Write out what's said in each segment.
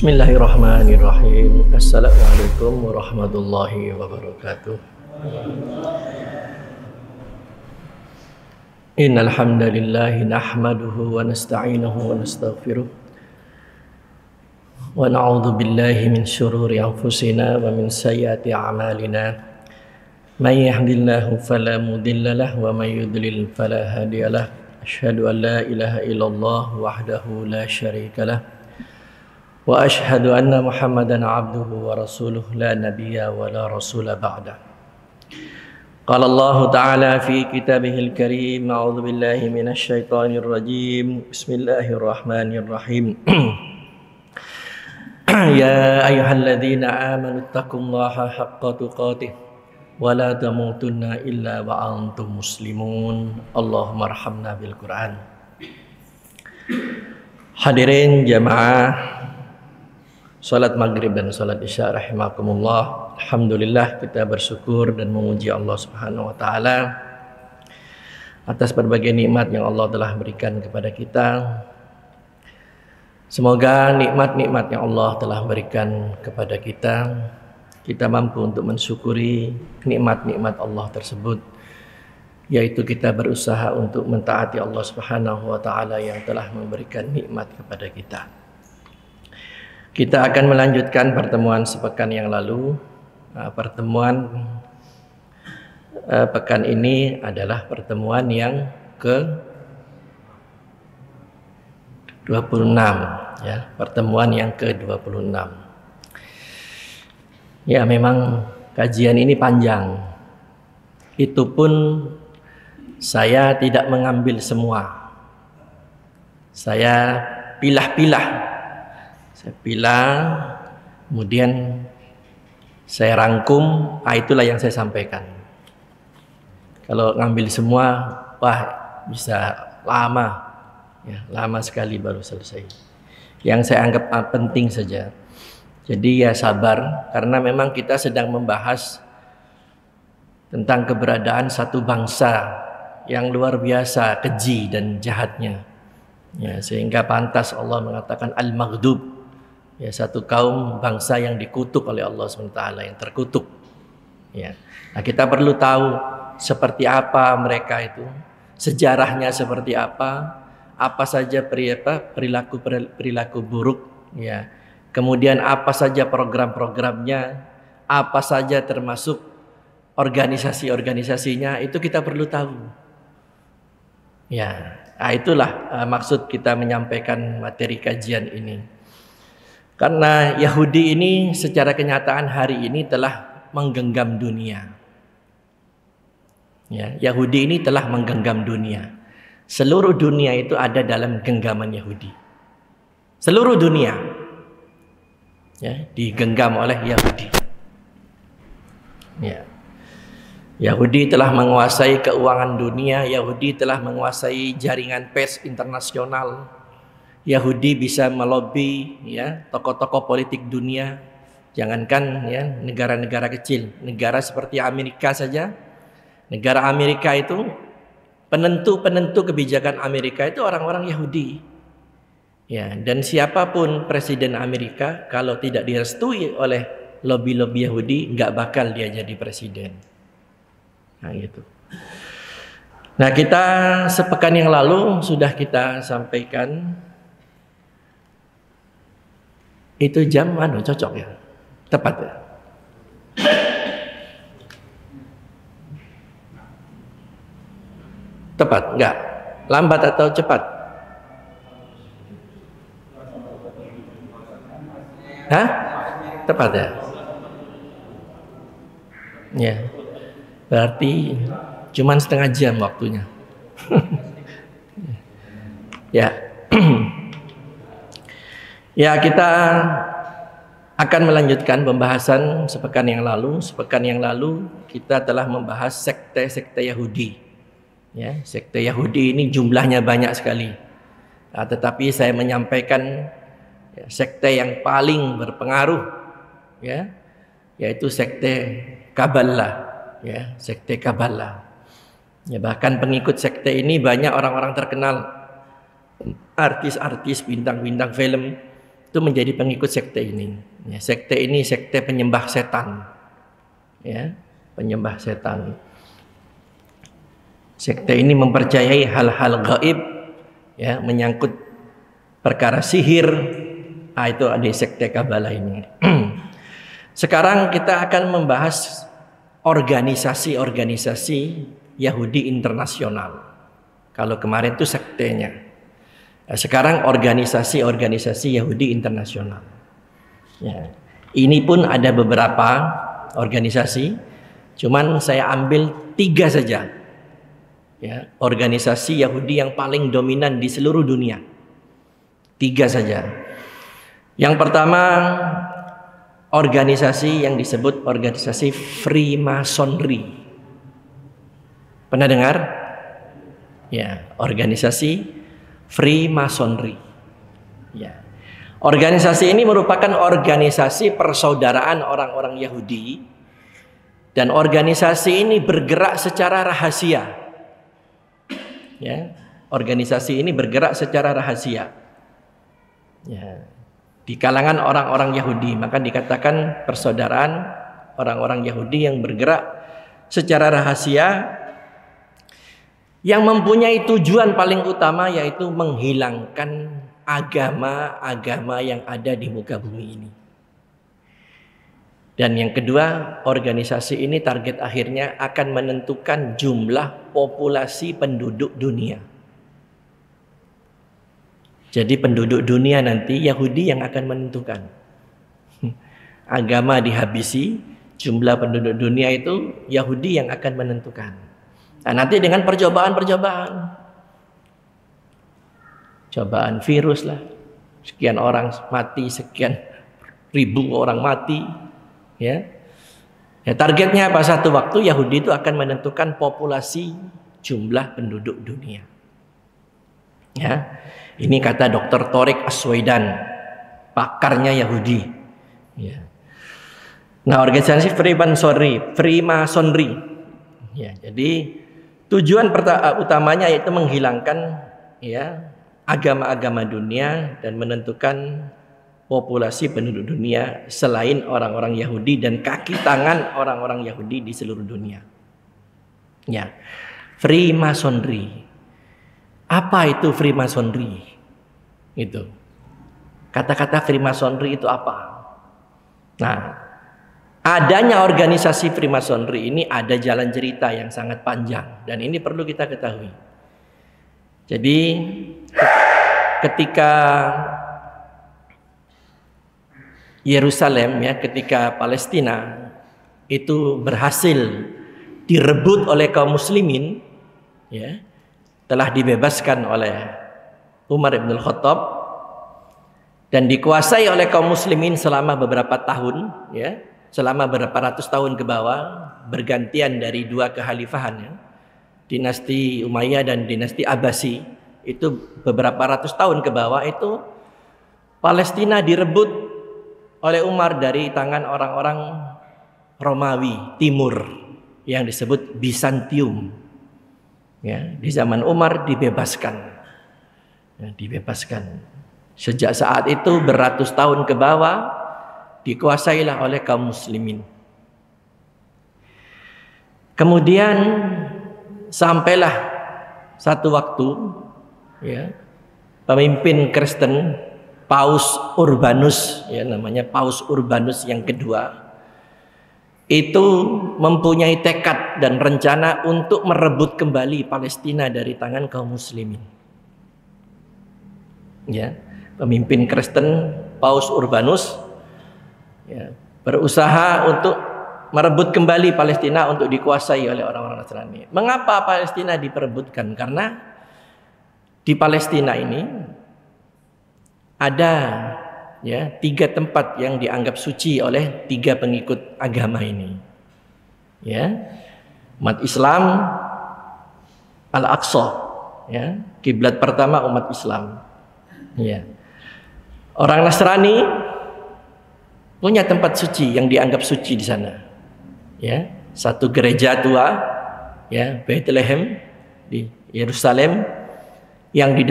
Bismillahirrahmanirrahim. Assalamualaikum warahmatullahi wabarakatuh. Innal hamdalillah nahmaduhu wa nasta'inuhu wa nastaghfiruh wa na'udzu billahi min shururi anfusina wa min sayyiati a'malina. May yahdihillahu fala mudilla lahu wa may yudlil fala hadiyalah. Asyhadu an la ilaha illallah wahdahu la syarika lah. Wa ashhadu anna Muhammadan abduhu wa rasuluh la nabiyya wa la rasula ba'da. Qala Allah ta'ala fi kitabihil karim, a'udzu billahi minasy syaithanir rajim. Bismillahirrahmanirrahim. Ya ayyuhalladzina amanu taqullaha haqqa tuqatih wa la tamutunna illa wa antum muslimun. Allahumma arhamna bil Qur'an. Hadirin jamaah salat maghrib dan salat isya rahimakumullah. Alhamdulillah, kita bersyukur dan memuji Allah Subhanahu wa taala atas berbagai nikmat yang Allah telah berikan kepada kita. Semoga nikmat-nikmat yang Allah telah berikan kepada kita mampu untuk mensyukuri nikmat-nikmat Allah tersebut, yaitu kita berusaha untuk mentaati Allah Subhanahu wa taala yang telah memberikan nikmat kepada kita. Kita akan melanjutkan pertemuan sepekan yang lalu. Pertemuan pekan ini adalah pertemuan yang ke-26, ya, pertemuan yang ke-26. Ya, memang kajian ini panjang. Itu pun saya tidak mengambil semua. Saya pilah-pilah. Saya pilih, kemudian saya rangkum, itulah yang saya sampaikan. Kalau ngambil semua, wah bisa lama, ya, lama sekali baru selesai. Yang saya anggap penting saja. Jadi ya sabar, karena memang kita sedang membahas tentang keberadaan satu bangsa yang luar biasa keji dan jahatnya. Ya, sehingga pantas Allah mengatakan al-maghdub. Ya, satu kaum bangsa yang dikutuk oleh Allah SWT, yang terkutuk. Ya. Nah, kita perlu tahu seperti apa mereka itu, sejarahnya seperti apa saja perilaku buruk, ya. Kemudian apa saja program-programnya, apa saja termasuk organisasi-organisasinya, itu kita perlu tahu. Ya, nah, itulah maksud kita menyampaikan materi kajian ini. Karena Yahudi ini secara kenyataan hari ini telah menggenggam dunia. Ya, Yahudi ini telah menggenggam dunia. Seluruh dunia itu ada dalam genggaman Yahudi. Seluruh dunia, ya, digenggam oleh Yahudi. Ya. Yahudi telah menguasai keuangan dunia. Yahudi telah menguasai jaringan pers internasional. Yahudi bisa melobi, ya, tokoh-tokoh politik dunia. Jangankan, ya, negara-negara kecil, negara seperti Amerika saja. Negara Amerika itu penentu kebijakan Amerika itu orang-orang Yahudi. Ya, dan siapapun presiden Amerika kalau tidak direstui oleh lobi-lobi Yahudi, nggak bakal dia jadi presiden. Nah, gitu. Nah, kita sepekan yang lalu sudah kita sampaikan. Itu jam cocok ya? Tepat ya? Tepat, enggak? Lambat atau cepat? Hah? Tepat ya? Ya. Berarti cuman setengah jam waktunya. Ya. Ya, kita akan melanjutkan pembahasan sepekan yang lalu. Sepekan yang lalu kita telah membahas sekte-sekte Yahudi. Ya, sekte Yahudi ini jumlahnya banyak sekali. Nah, tetapi saya menyampaikan, ya, sekte yang paling berpengaruh, ya, yaitu sekte Kabalah, ya, sekte Kabalah. Ya, bahkan pengikut sekte ini banyak orang-orang terkenal, artis-artis, bintang-bintang film, itu menjadi pengikut sekte ini. Ya, sekte ini sekte penyembah setan. Ya, penyembah setan. Sekte ini mempercayai hal-hal gaib, ya, menyangkut perkara sihir. Itu ada sekte Kabalah ini. Sekarang kita akan membahas organisasi-organisasi Yahudi internasional. Kalau kemarin itu sektenya. Sekarang organisasi-organisasi Yahudi internasional. Ya. Ini pun ada beberapa organisasi, cuman saya ambil 3 saja. Ya, organisasi Yahudi yang paling dominan di seluruh dunia. 3 saja. Yang pertama, organisasi yang disebut organisasi Freemasonry. Pernah dengar? Ya, organisasi Freemasonry. Ya. Organisasi ini merupakan organisasi persaudaraan orang-orang Yahudi, dan organisasi ini bergerak secara rahasia. Ya, organisasi ini bergerak secara rahasia. Ya, di kalangan orang-orang Yahudi, maka dikatakan persaudaraan orang-orang Yahudi yang bergerak secara rahasia, yang mempunyai tujuan paling utama yaitu menghilangkan agama-agama yang ada di muka bumi ini. Dan yang kedua, organisasi ini target akhirnya akan menentukan jumlah populasi penduduk dunia. Jadi penduduk dunia nanti Yahudi yang akan menentukan. Agama dihabisi, jumlah penduduk dunia itu Yahudi yang akan menentukan. Nah, nanti dengan percobaan-percobaan, cobaan virus lah, sekian orang mati, sekian ribu orang mati, ya. Ya, targetnya apa? Satu waktu Yahudi itu akan menentukan populasi jumlah penduduk dunia. Ya, ini kata Dr. Tariq Aswaidan, pakarnya Yahudi. Ya. Nah, organisasi Freemasonry, ya, jadi tujuan utamanya yaitu menghilangkan, ya, agama-agama dunia dan menentukan populasi penduduk dunia selain orang-orang Yahudi dan kaki tangan orang-orang Yahudi di seluruh dunia. Ya, Freemasonry. Apa itu Freemasonry? Itu. Kata-kata Freemasonry itu apa? Nah, adanya organisasi Freemasonry ini ada jalan cerita yang sangat panjang, dan ini perlu kita ketahui. Jadi ketika Yerusalem, ya, ketika Palestina itu berhasil direbut oleh kaum muslimin, ya, telah dibebaskan oleh Umar bin Khattab dan dikuasai oleh kaum muslimin selama beberapa tahun, ya. Selama beberapa ratus tahun ke bawah, bergantian dari 2 kekhalifahan, ya. Dinasti Umayyah dan dinasti Abbasi. Itu beberapa ratus tahun ke bawah itu Palestina direbut oleh Umar dari tangan orang-orang Romawi Timur yang disebut Bizantium. Ya, di zaman Umar dibebaskan. Ya, dibebaskan. Sejak saat itu beratus tahun ke bawah dikuasailah oleh kaum muslimin. Kemudian sampailah satu waktu, ya, pemimpin Kristen Paus Urbanus, ya, namanya Paus Urbanus yang kedua, itu mempunyai tekad dan rencana untuk merebut kembali Palestina dari tangan kaum muslimin. Ya, pemimpin Kristen Paus Urbanus, ya, berusaha untuk merebut kembali Palestina untuk dikuasai oleh orang-orang Nasrani. Mengapa Palestina diperebutkan? Karena di Palestina ini ada, ya, 3 tempat yang dianggap suci oleh 3 pengikut agama ini. Ya, umat Islam Al-Aqsa, ya, kiblat pertama umat Islam. Ya. Orang Nasrani punya tempat suci yang dianggap suci di sana. Ya, satu gereja tua, ya, Bethlehem di Yerusalem, yang di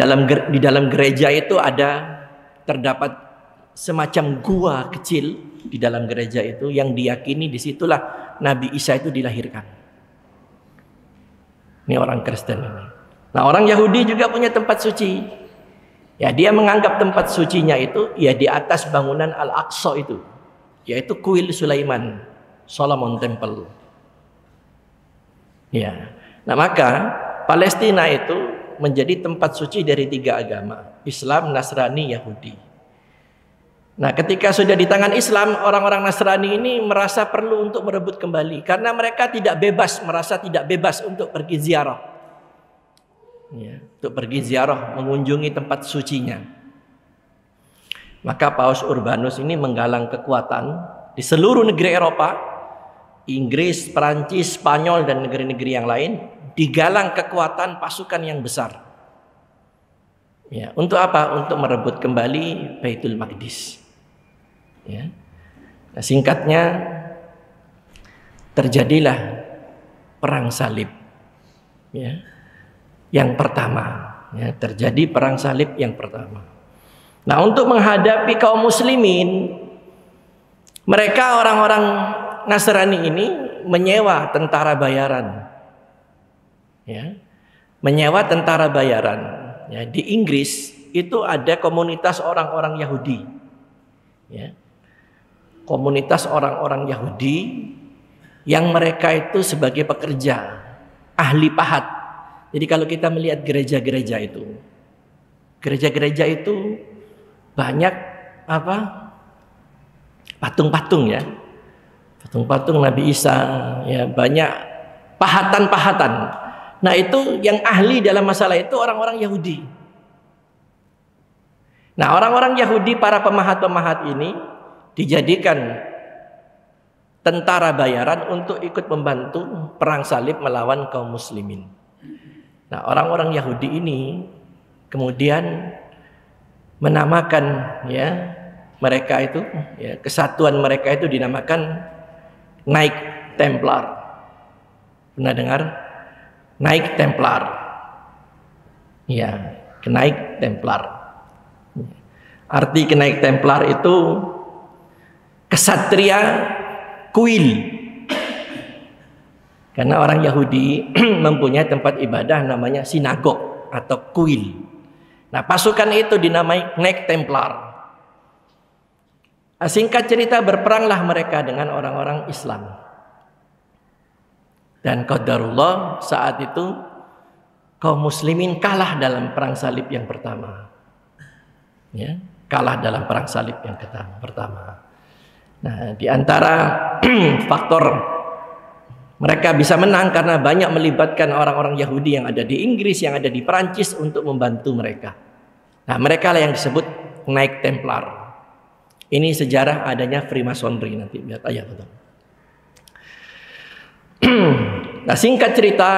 dalam gereja itu terdapat semacam gua kecil di dalam gereja itu yang diyakini disitulah Nabi Isa itu dilahirkan. Ini orang Kristen ini. Nah, orang Yahudi juga punya tempat suci. Ya, dia menganggap tempat sucinya itu ya di atas bangunan Al-Aqsa itu, yaitu kuil Sulaiman, Solomon Temple. Ya. Nah, maka Palestina itu menjadi tempat suci dari 3 agama, Islam, Nasrani, Yahudi. Nah, ketika sudah di tangan Islam, orang-orang Nasrani ini merasa perlu untuk merebut kembali karena mereka tidak bebas, merasa tidak bebas untuk pergi ziarah. Ya, untuk pergi ziarah, mengunjungi tempat sucinya. Maka Paus Urbanus ini menggalang kekuatan di seluruh negeri Eropa, Inggris, Perancis, Spanyol, dan negeri-negeri yang lain, digalang kekuatan pasukan yang besar. Ya, untuk apa? Untuk merebut kembali Baitul Maqdis. Ya. Nah, singkatnya terjadilah perang salib. Ya. Yang pertama, ya, terjadi perang salib yang pertama. Nah, untuk menghadapi kaum muslimin, mereka orang-orang Nasrani ini menyewa tentara bayaran. Ya. Menyewa tentara bayaran. Ya, di Inggris itu ada komunitas orang-orang Yahudi. Ya. Komunitas orang-orang Yahudi yang mereka itu sebagai pekerja, ahli pahat. Jadi kalau kita melihat gereja-gereja itu banyak apa? Patung-patung ya. Patung-patung Nabi Isa, ya, banyak pahatan-pahatan. Nah, itu yang ahli dalam masalah itu orang-orang Yahudi. Nah, orang-orang Yahudi, para pemahat-pemahat ini dijadikan tentara bayaran untuk ikut membantu perang salib melawan kaum muslimin. Nah, orang-orang Yahudi ini kemudian menamakan, ya, mereka itu, ya, kesatuan mereka itu dinamakan Knight Templar. Pernah dengar? Knight Templar. Ya, Knight Templar. Arti Knight Templar itu kesatria kuil. Karena orang Yahudi mempunyai tempat ibadah namanya sinagog atau kuil. Nah, pasukan itu dinamai Knight Templar. Singkat cerita, berperanglah mereka dengan orang-orang Islam. Dan qadarullah, saat itu kaum muslimin kalah dalam perang salib yang pertama. Ya, kalah dalam perang salib yang pertama. Nah, di antara faktor mereka bisa menang karena banyak melibatkan orang-orang Yahudi yang ada di Inggris, yang ada di Perancis untuk membantu mereka. Nah, mereka lah yang disebut Knight Templar. Ini sejarah adanya Freemasonry, nanti lihat ayat betul. Nah, singkat cerita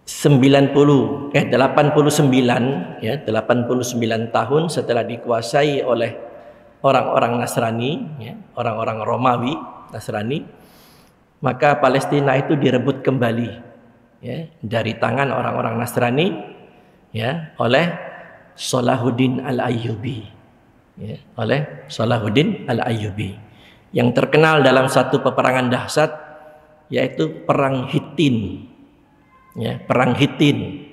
89 ya, 89 tahun setelah dikuasai oleh orang-orang Nasrani, ya, orang-orang Romawi Nasrani, maka Palestina itu direbut kembali, ya, dari tangan orang-orang Nasrani, ya, oleh Salahuddin Al-Ayyubi, ya, oleh Salahuddin Al-Ayyubi, yang terkenal dalam satu peperangan dahsyat, yaitu perang Hittin. Ya, perang Hittin.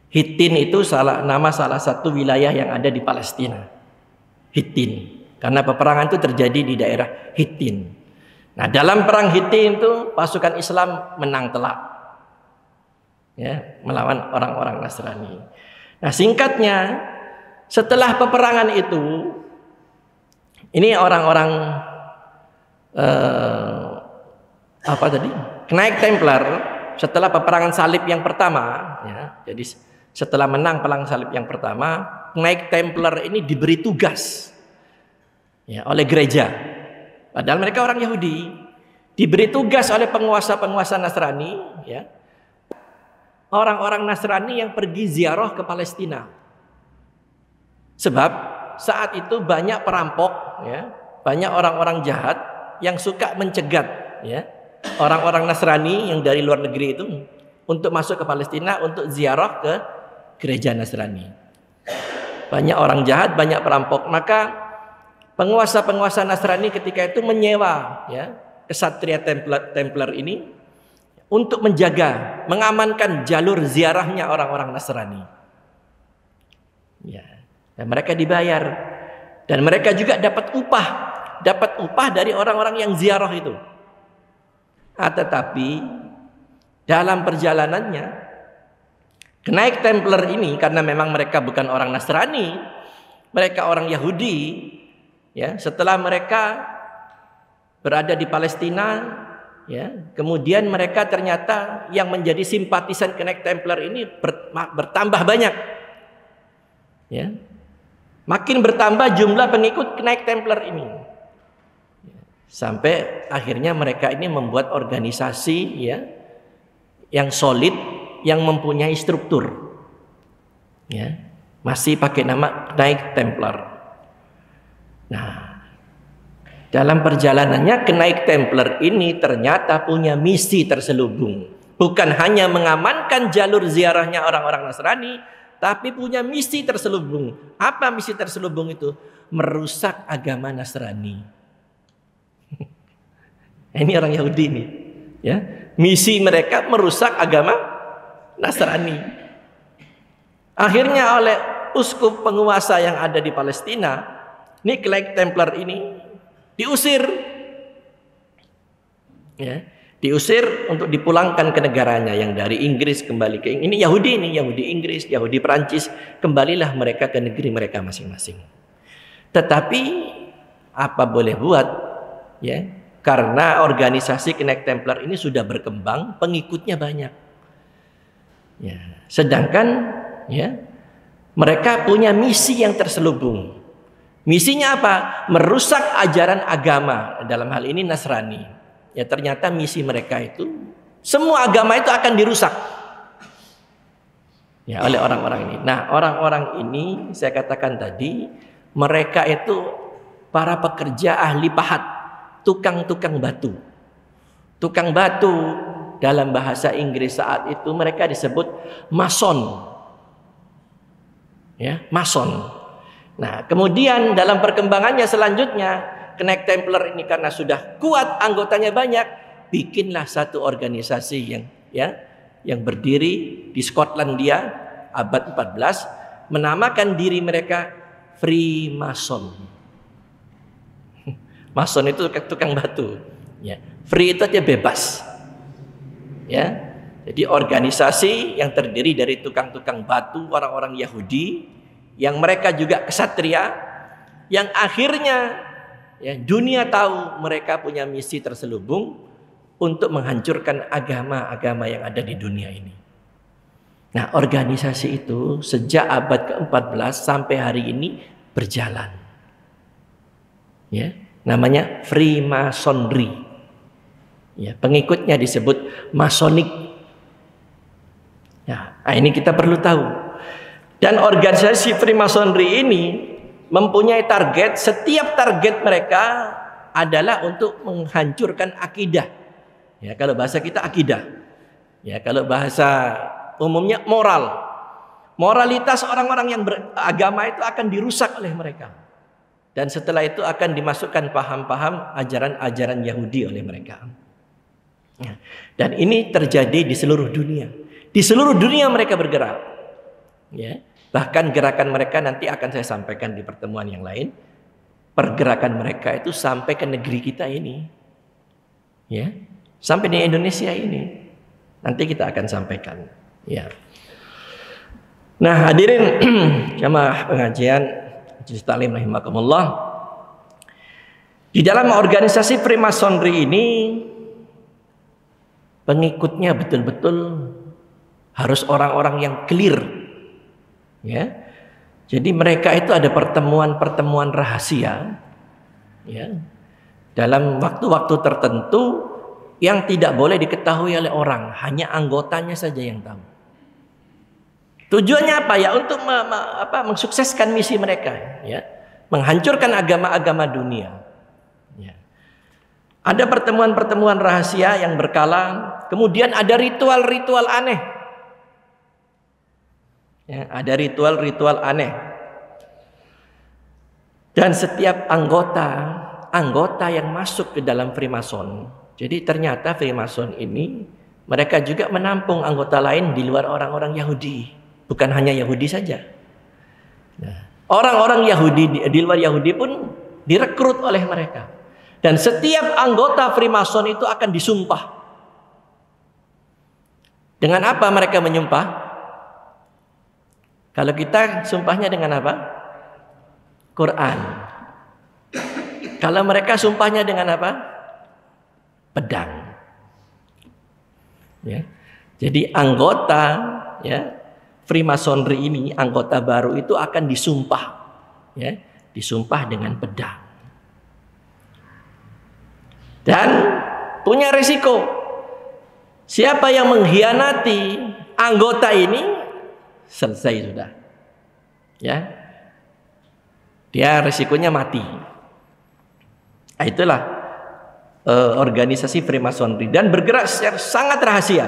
Hittin itu nama salah satu wilayah yang ada di Palestina. Hittin. Karena peperangan itu terjadi di daerah Hittin. Nah, dalam perang Hittin itu pasukan Islam menang telak, ya, melawan orang-orang Nasrani. Nah, singkatnya, setelah peperangan itu, ini orang-orang apa tadi? Knight Templar. Setelah peperangan salib yang pertama, ya, jadi setelah menang perang salib yang pertama, Knight Templar ini diberi tugas, ya, oleh gereja. Padahal mereka orang Yahudi, diberi tugas oleh penguasa-penguasa Nasrani, ya, orang-orang Nasrani yang pergi ziarah ke Palestina. Sebab saat itu banyak perampok, ya, banyak orang-orang jahat yang suka mencegat, ya, orang-orang Nasrani yang dari luar negeri itu untuk masuk ke Palestina untuk ziarah ke gereja Nasrani. banyak orang jahat, banyak perampok. Maka penguasa-penguasa Nasrani ketika itu menyewa ya kesatria Templar ini untuk menjaga, mengamankan jalur ziarahnya orang-orang Nasrani. Ya, dan mereka dibayar dan mereka juga dapat upah dari orang-orang yang ziarah itu. Tetapi dalam perjalanannya kenaik Templar ini, karena memang mereka bukan orang Nasrani, mereka orang Yahudi, ya, setelah mereka berada di Palestina, ya, kemudian mereka ternyata yang menjadi simpatisan kenaik Templar ini bertambah banyak, ya, makin bertambah jumlah pengikut kenaik Templar ini, sampai akhirnya mereka ini membuat organisasi, ya, yang solid, yang mempunyai struktur, ya, masih pakai nama kenaik Templar. Nah, dalam perjalanannya kenaik Templar ini ternyata punya misi terselubung, bukan hanya mengamankan jalur ziarahnya orang-orang Nasrani, tapi punya misi terselubung. Apa misi terselubung itu? Merusak agama Nasrani. Ini orang Yahudi nih, ya. Misi mereka merusak agama Nasrani. Akhirnya oleh uskup penguasa yang ada di Palestina, ini kenaik Templar ini diusir, ya, diusir untuk dipulangkan ke negaranya yang dari Inggris kembali ke ini Yahudi Inggris, Yahudi Perancis, kembalilah mereka ke negeri mereka masing-masing. Tetapi apa boleh buat, ya, karena organisasi kenaik Templar ini sudah berkembang, pengikutnya banyak, ya, sedangkan, ya, mereka punya misi yang terselubung. Misinya apa? Merusak ajaran agama, dalam hal ini Nasrani. Ya, ternyata misi mereka itu semua agama itu akan dirusak, ya, oleh orang-orang ini. Nah, orang-orang ini saya katakan tadi, mereka itu para pekerja ahli pahat, tukang-tukang batu. Tukang batu dalam bahasa Inggris saat itu mereka disebut mason. Ya, mason. Nah, kemudian dalam perkembangannya selanjutnya, kenaik Templar ini karena sudah kuat, anggotanya banyak, bikinlah satu organisasi yang berdiri di Skotlandia abad 14, menamakan diri mereka Freemason. Mason itu tukang batu, ya. Free itu aja bebas, ya. Jadi organisasi yang terdiri dari tukang-tukang batu, orang-orang Yahudi, yang mereka juga kesatria, yang akhirnya, ya, dunia tahu mereka punya misi terselubung untuk menghancurkan agama-agama yang ada di dunia ini. Nah, organisasi itu sejak abad ke-14 sampai hari ini berjalan, ya, namanya Freemasonry, ya, pengikutnya disebut Masonik. Ya, nah ini kita perlu tahu. Dan organisasi Freemasonry ini mempunyai target, setiap target mereka adalah untuk menghancurkan akidah. Ya, kalau bahasa kita akidah. Ya, kalau bahasa umumnya moral. Moralitas orang-orang yang beragama itu akan dirusak oleh mereka. Dan setelah itu akan dimasukkan paham-paham ajaran-ajaran Yahudi oleh mereka. Ya, dan ini terjadi di seluruh dunia. Di seluruh dunia mereka bergerak. Ya. Bahkan gerakan mereka nanti akan saya sampaikan di pertemuan yang lain. Pergerakan mereka itu sampai ke negeri kita ini, ya, sampai di Indonesia ini. Nanti kita akan sampaikan, ya. Nah, hadirin jamaah pengajian Majelis Taklim rahimakumullah. Di dalam organisasi Freemasonry ini, pengikutnya betul-betul harus orang-orang yang clear. Ya, jadi mereka itu ada pertemuan-pertemuan rahasia, ya, dalam waktu-waktu tertentu yang tidak boleh diketahui oleh orang, hanya anggotanya saja yang tahu. Tujuannya apa? Ya, untuk mensukseskan misi mereka, ya, menghancurkan agama-agama dunia. Ya. Ada pertemuan-pertemuan rahasia yang berkala, kemudian ada ritual-ritual aneh. Ya, ada ritual-ritual aneh. Dan setiap anggota yang masuk ke dalam Freemason, jadi ternyata Freemason ini mereka juga menampung anggota lain di luar orang-orang Yahudi, bukan hanya Yahudi saja. Nah, orang-orang Yahudi di luar Yahudi pun direkrut oleh mereka. Dan setiap anggota Freemason itu akan disumpah. Dengan apa mereka menyumpah? Kalau kita sumpahnya dengan apa? Quran. Kalau mereka sumpahnya dengan apa? Pedang. Ya. Jadi anggota ya Freemasonry ini, anggota baru itu akan disumpah, ya, disumpah dengan pedang. Dan punya risiko. Siapa yang mengkhianati anggota ini, selesai sudah. Ya. Dia risikonya mati. Nah, itulah organisasi Freemasonry dan bergerak secara sangat rahasia.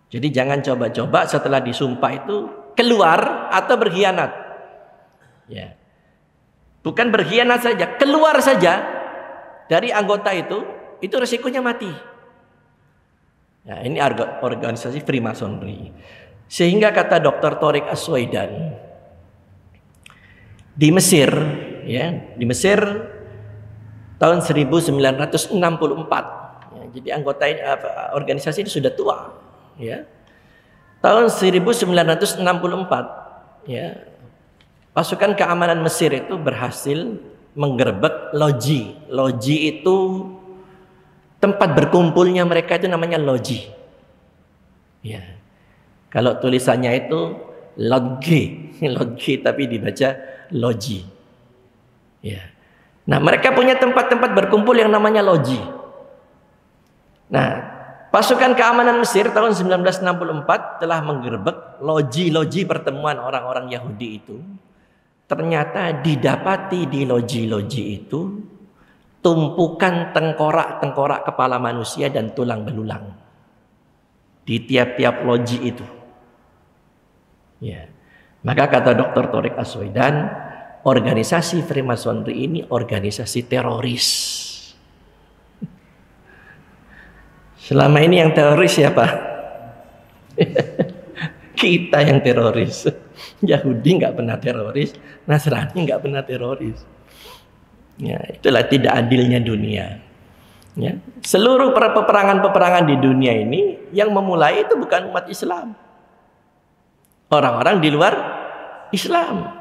Jadi jangan coba-coba setelah disumpah itu keluar atau berkhianat. Ya. Bukan berkhianat saja, keluar saja dari anggota itu risikonya mati. Nah, ini organisasi Freemasonry. Sehingga kata Dr. Thoriq Aswaidan di Mesir, ya, di Mesir tahun 1964. Ya, jadi anggota organisasi ini sudah tua, ya. Tahun 1964, ya, pasukan keamanan Mesir itu berhasil menggerebek loji. Loji itu tempat berkumpulnya mereka, itu namanya loji. Ya. Kalau tulisannya itu lodge tapi dibaca loji. Ya. Nah, mereka punya tempat-tempat berkumpul yang namanya loji. Nah, pasukan keamanan Mesir tahun 1964 telah menggerebek loji-loji pertemuan orang-orang Yahudi itu. Ternyata didapati di loji-loji itu tumpukan tengkorak-tengkorak kepala manusia dan tulang belulang di tiap-tiap loji itu. Ya. Maka kata Dr. Thoriq Aswaidan, organisasi Freemasonry ini organisasi teroris. Selama ini yang teroris siapa? Kita yang teroris. Yahudi nggak pernah teroris, Nasrani nggak pernah teroris. Ya, itulah tidak adilnya dunia. Ya, seluruh peperangan-peperangan di dunia ini yang memulai itu bukan umat Islam, orang-orang di luar Islam.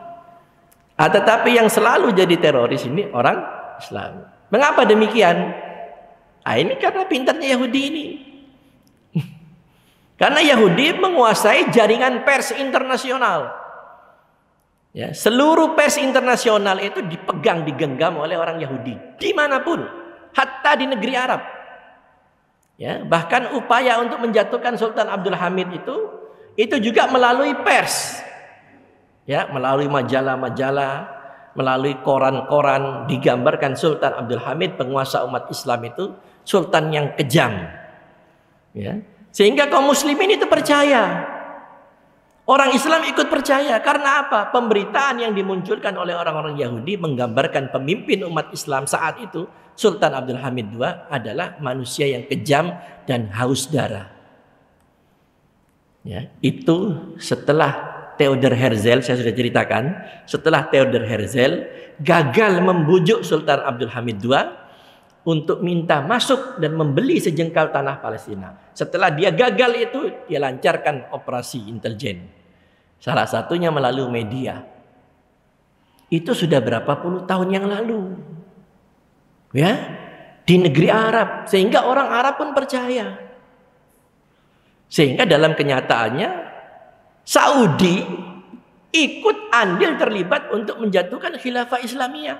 Tetapi yang selalu jadi teroris ini orang Islam. Mengapa demikian? Ini karena pintarnya Yahudi ini. Karena Yahudi menguasai jaringan pers internasional. Ya, seluruh pers internasional itu dipegang, digenggam oleh orang Yahudi dimanapun, hatta di negeri Arab. Ya, bahkan upaya untuk menjatuhkan Sultan Abdul Hamid itu juga melalui pers. Ya, melalui majalah-majalah, melalui koran-koran digambarkan Sultan Abdul Hamid, penguasa umat Islam itu sultan yang kejam. Ya. Sehingga kaum muslimin itu percaya. Orang Islam ikut percaya. Karena apa? Pemberitaan yang dimunculkan oleh orang-orang Yahudi menggambarkan pemimpin umat Islam saat itu, Sultan Abdul Hamid II, adalah manusia yang kejam dan haus darah. Ya, itu setelah Theodor Herzl, saya sudah ceritakan, setelah Theodor Herzl gagal membujuk Sultan Abdul Hamid II untuk minta masuk dan membeli sejengkal tanah Palestina. Setelah dia gagal itu, dia lancarkan operasi intelijen. Salah satunya melalui media. Itu sudah berapa puluh tahun yang lalu. Ya, di negeri Arab. Sehingga orang Arab pun percaya. Sehingga dalam kenyataannya, Saudi ikut andil terlibat untuk menjatuhkan khilafah Islamiyah.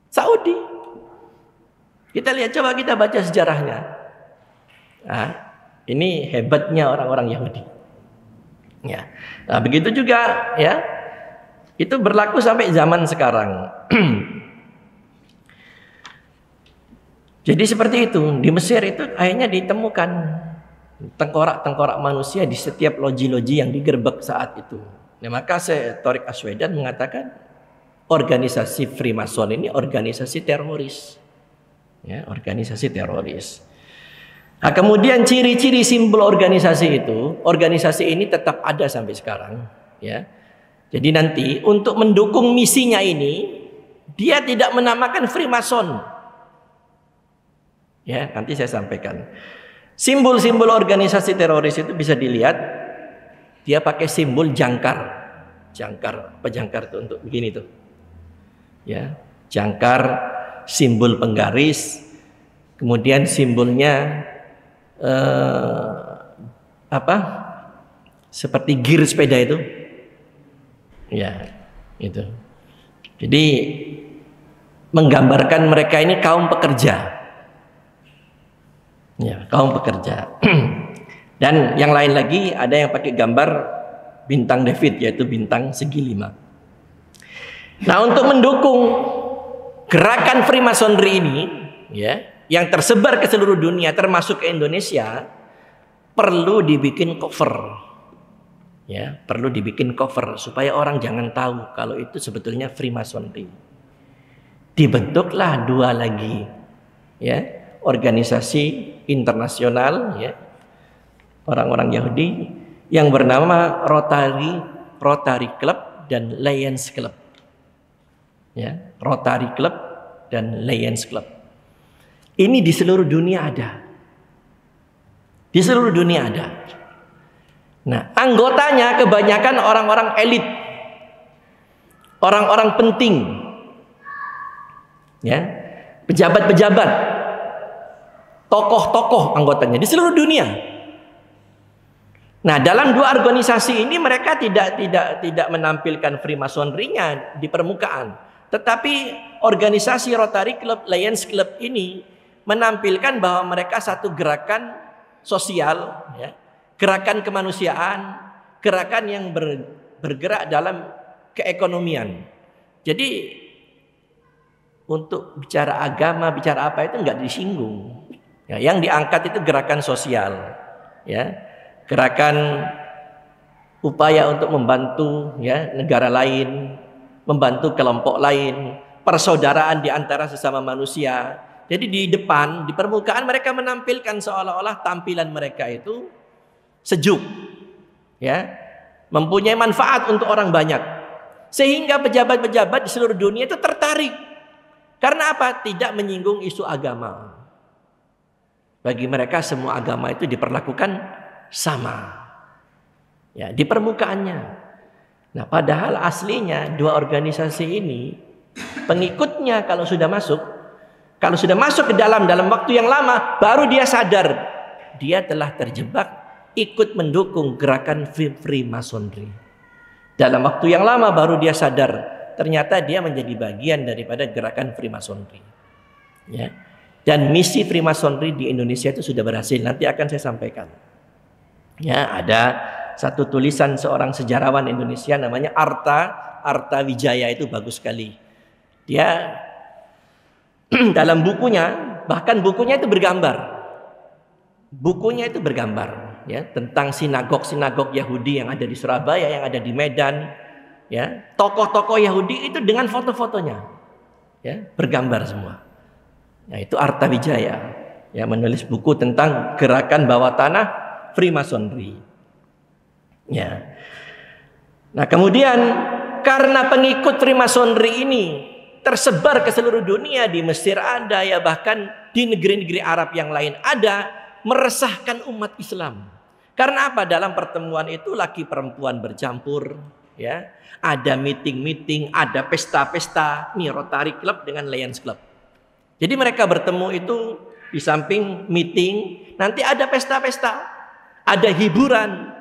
Saudi. Kita lihat, coba kita baca sejarahnya. Nah, ini hebatnya orang-orang Yahudi. Ya. Nah, begitu juga, ya. Itu berlaku sampai zaman sekarang. Jadi seperti itu. Di Mesir itu akhirnya ditemukan tengkorak-tengkorak manusia di setiap loji-loji yang digerebek saat itu. Nah, maka Thoriq Aswaidan mengatakan organisasi Freemason ini organisasi teroris. Ya, organisasi teroris. Nah, kemudian ciri-ciri simbol organisasi ini tetap ada sampai sekarang, ya. Jadi nanti untuk mendukung misinya ini, dia tidak menamakan Freemason. Ya, nanti saya sampaikan. Simbol-simbol organisasi teroris itu bisa dilihat, dia pakai simbol jangkar. Jangkar itu untuk begini tuh. Ya, jangkar, simbol penggaris, kemudian simbolnya seperti gear sepeda itu, ya itu. Jadi menggambarkan mereka ini kaum pekerja, ya kaum pekerja. Dan yang lain lagi ada yang pakai gambar bintang David, yaitu bintang segi 5. Nah, untuk mendukung gerakan Freemasonry ini, ya, yang tersebar ke seluruh dunia termasuk ke Indonesia, perlu dibikin cover. Ya, perlu dibikin cover supaya orang jangan tahu kalau itu sebetulnya Freemasonry. Dibentuklah 2 lagi, ya, organisasi internasional, ya, orang-orang Yahudi yang bernama Rotary Club dan Lions Club. Ya, Rotary Club dan Lions Club. Ini di seluruh dunia ada. Di seluruh dunia ada. Nah, anggotanya kebanyakan orang-orang elit, orang-orang penting, ya, pejabat-pejabat, tokoh-tokoh anggotanya di seluruh dunia. Nah, dalam 2 organisasi ini mereka tidak menampilkan Freemasonry-nya di permukaan, tetapi organisasi Rotary Club, Lions Club ini menampilkan bahwa mereka satu gerakan sosial, ya, gerakan kemanusiaan, gerakan yang bergerak dalam keekonomian. Jadi untuk bicara agama, bicara apa itu nggak disinggung. Ya, yang diangkat itu gerakan sosial, ya, gerakan upaya untuk membantu, ya, negara lain, membantu kelompok lain, persaudaraan di antara sesama manusia. Jadi di depan, di permukaan mereka menampilkan seolah-olah tampilan mereka itu sejuk, ya, mempunyai manfaat untuk orang banyak, sehingga pejabat-pejabat di seluruh dunia itu tertarik. Karena apa? Tidak menyinggung isu agama. Bagi mereka semua agama itu diperlakukan sama, ya, di permukaannya. Nah, padahal aslinya 2 organisasi ini pengikutnya kalau sudah masuk ke dalam waktu yang lama, baru dia sadar dia telah terjebak ikut mendukung gerakan Freemasonry. Dalam waktu yang lama baru dia sadar ternyata dia menjadi bagian daripada gerakan Freemasonry. Ya. Dan misi Freemasonry di Indonesia itu sudah berhasil. Nanti akan saya sampaikan. Ya, ada satu tulisan seorang sejarawan Indonesia namanya Arta Wijaya, itu bagus sekali. Dia dalam bukunya, bahkan bukunya itu bergambar. Bukunya itu bergambar, ya, tentang sinagog Yahudi yang ada di Surabaya, yang ada di Medan, ya. Tokoh-tokoh Yahudi itu dengan foto-fotonya, ya, bergambar semua. Nah, itu Arta Wijaya, ya, menulis buku tentang gerakan bawah tanah Freemasonry. Ya. Nah, kemudian karena pengikut Freemasonry ini tersebar ke seluruh dunia, di Mesir ada, ya, bahkan di negeri-negeri Arab yang lain ada, meresahkan umat Islam. Karena apa? Dalam pertemuan itu laki perempuan bercampur, ya. Ada meeting-meeting, ada pesta-pesta, nih Rotary Club dengan Lions Club. Jadi mereka bertemu itu di samping meeting, nanti ada pesta-pesta, ada hiburan.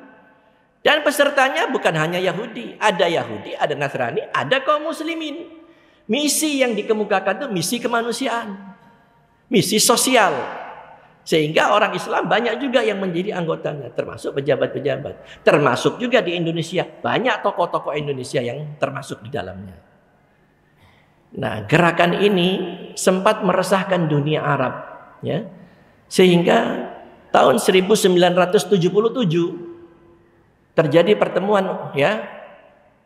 Dan pesertanya bukan hanya Yahudi, ada Nasrani, ada kaum muslimin. Misi yang dikemukakan itu misi kemanusiaan, misi sosial. Sehingga orang Islam banyak juga yang menjadi anggotanya, termasuk pejabat-pejabat. Termasuk juga di Indonesia, banyak tokoh-tokoh Indonesia yang termasuk di dalamnya. Nah, gerakan ini sempat meresahkan dunia Arab, ya. Sehingga tahun 1977 terjadi pertemuan, ya,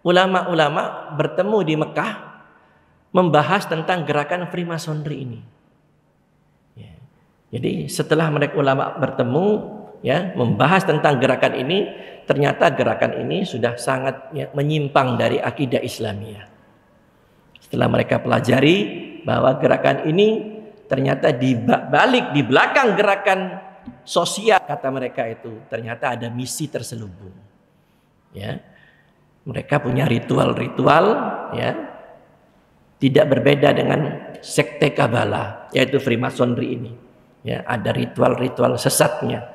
ulama-ulama bertemu di Mekah membahas tentang gerakan Freemasonry ini. Ya. Jadi setelah mereka ulama bertemu, ya, membahas tentang gerakan ini, ternyata gerakan ini sudah sangat menyimpang dari akidah Islamiyah. Setelah mereka pelajari bahwa gerakan ini ternyata di belakang gerakan sosial, kata mereka itu ternyata ada misi terselubung. Ya, mereka punya ritual-ritual, ya, tidak berbeda dengan sekte Kabbalah, yaitu Freemasonry ini. Ya, ada ritual-ritual sesatnya.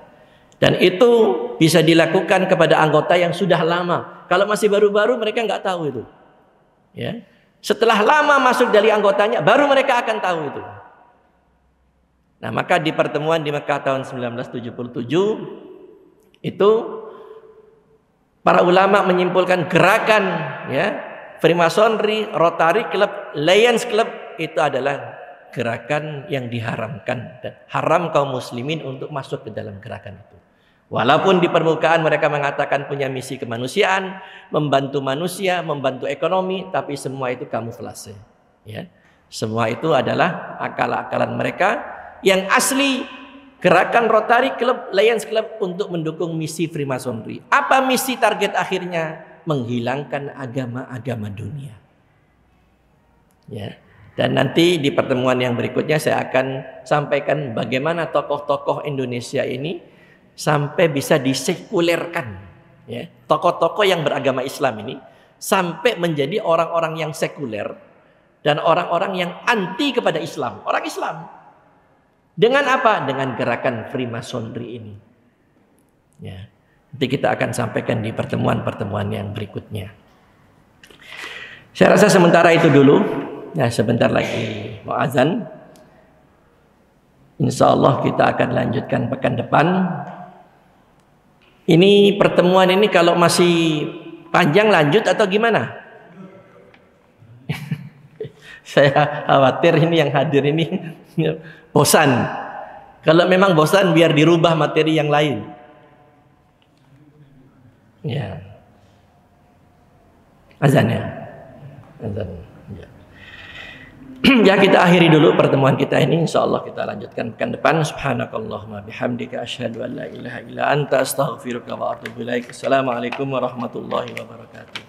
Dan itu bisa dilakukan kepada anggota yang sudah lama. Kalau masih baru-baru mereka nggak tahu itu. Ya. Setelah lama masuk dari anggotanya, baru mereka akan tahu itu. Nah, maka di pertemuan di Mekah tahun 1977 itu para ulama menyimpulkan gerakan, ya, Freemasonry, Rotary Club, Lions Club itu adalah gerakan yang diharamkan, dan haram kaum muslimin untuk masuk ke dalam gerakan itu. Walaupun di permukaan mereka mengatakan punya misi kemanusiaan, membantu manusia, membantu ekonomi, tapi semua itu kamuflase. Ya. Semua itu adalah akal-akalan mereka. Yang asli gerakan Rotary Club, Lions Club untuk mendukung misi Freemasonry. Apa misi target akhirnya? Menghilangkan agama-agama dunia. Ya. Dan nanti di pertemuan yang berikutnya saya akan sampaikan bagaimana tokoh-tokoh Indonesia ini sampai bisa disekulerkan, ya. Tokoh-tokoh yang beragama Islam ini sampai menjadi orang-orang yang sekuler dan orang-orang yang anti kepada Islam, orang Islam. Dengan apa? Dengan gerakan Freemasonry ini. Ya. Nanti kita akan sampaikan di pertemuan-pertemuan yang berikutnya. Saya rasa sementara itu dulu. Nah, sebentar lagi mau azan. Insya Allah kita akan lanjutkan pekan depan. Ini pertemuan ini kalau masih panjang lanjut atau gimana? Saya khawatir ini yang hadir ini bosan. Kalau memang bosan biar dirubah materi yang lain. Ya. Azan ya. Azan. Ya. Ya, kita akhiri dulu pertemuan kita ini. InsyaAllah kita lanjutkan pekan depan. Subhanakallahumma bihamdika asyhadu an la ilaha illa anta astaghfiruka wa atubu ilaik. Assalamualaikum warahmatullahi wabarakatuh.